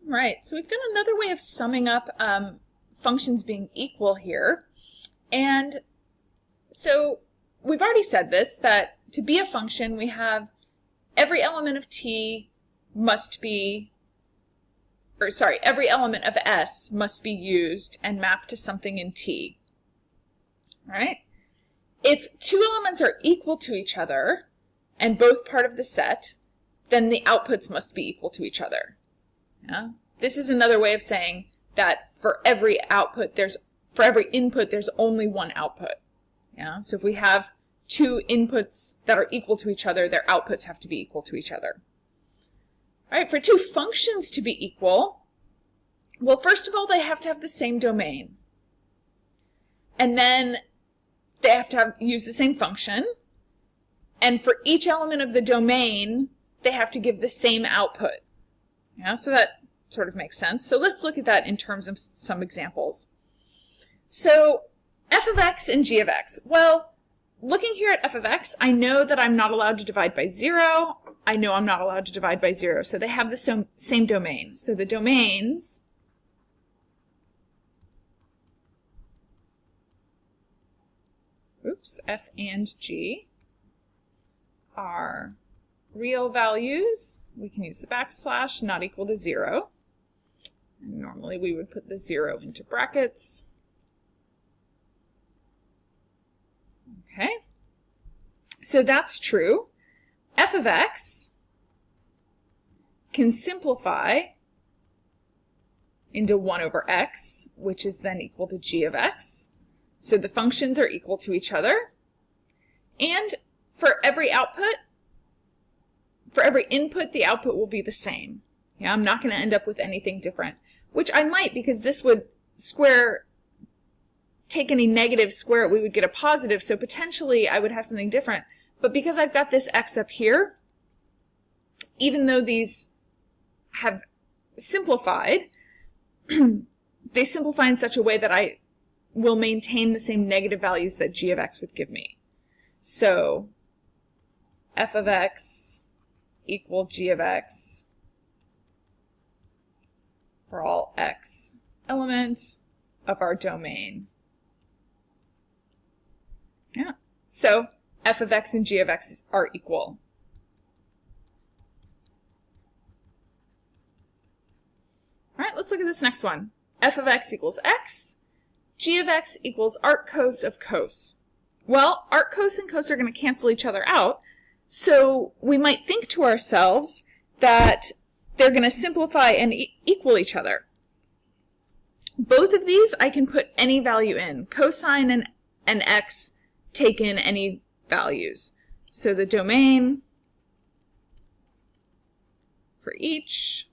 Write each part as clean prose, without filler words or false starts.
Right, so we've got another way of summing up functions being equal here. And so we've already said this, that to be a function, we have every element of t must be, or sorry, every element of S must be used and mapped to something in t. All right? If two elements are equal to each other and both part of the set, then the outputs must be equal to each other. Yeah? This is another way of saying that for every input, there's only one output. Yeah? So if we have two inputs that are equal to each other, their outputs have to be equal to each other. All right, for two functions to be equal, well, first of all, they have to have the same domain. And then they have to use the same function. And for each element of the domain, they have to give the same output. Yeah, so that sort of makes sense. So let's look at that in terms of some examples. So f of x and g of x. Well, looking here at f of x, I know that I'm not allowed to divide by 0. I know I'm not allowed to divide by 0. So they have the same domain. So the domains f and g are real values. We can use the backslash, not equal to 0. And normally we would put the 0 into brackets. Okay, so that's true. F of x can simplify into 1 over x, which is then equal to g of x. So the functions are equal to each other. And for every input, the output will be the same. Yeah, I'm not going to end up with anything different, which I might, because this would take any negative, square it, we would get a positive, so potentially I would have something different. But because I've got this x up here, even though these have simplified, they simplify in such a way that I will maintain the same negative values that g of x would give me. So f of x equal g of x for all x elements of our domain. Yeah, so f of x and g of x are equal. All right, let's look at this next one. F of x equals x, g of x equals arc cos of cos. Well, arc cos and cos are going to cancel each other out, so we might think to ourselves that they're going to simplify and equal each other. Both of these I can put any value in. Cosine and x take in any values. So the domain for each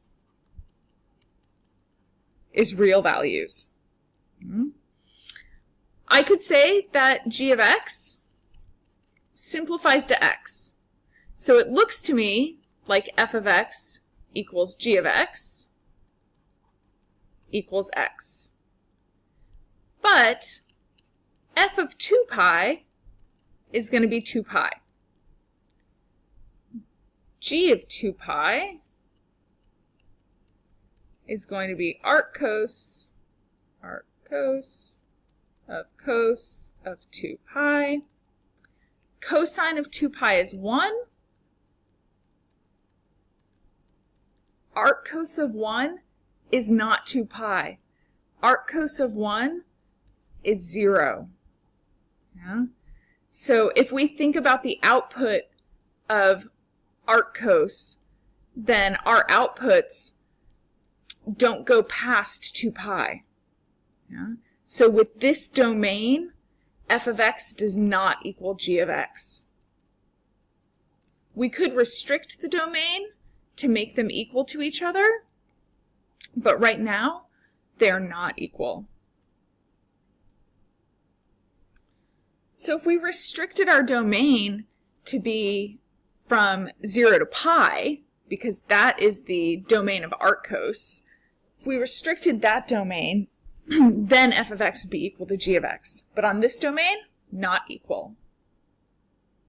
is real values. I could say that g of x simplifies to x. So it looks to me like f of x equals g of x equals x. But f of 2 pi is going to be 2 pi. G of 2 pi is going to be arc cos of cos of 2 pi. Cosine of 2 pi is 1. Arc cos of 1 is not 2 pi. Arc cos of 1 is 0. Yeah? So if we think about the output of arc cos, then our outputs don't go past 2 pi. Yeah? So with this domain, f of x does not equal g of x. We could restrict the domain to make them equal to each other, but right now, they're not equal. So if we restricted our domain to be from 0 to pi, because that is the domain of arc cos, if we restricted that domain, then f of x would be equal to g of x. But on this domain, not equal.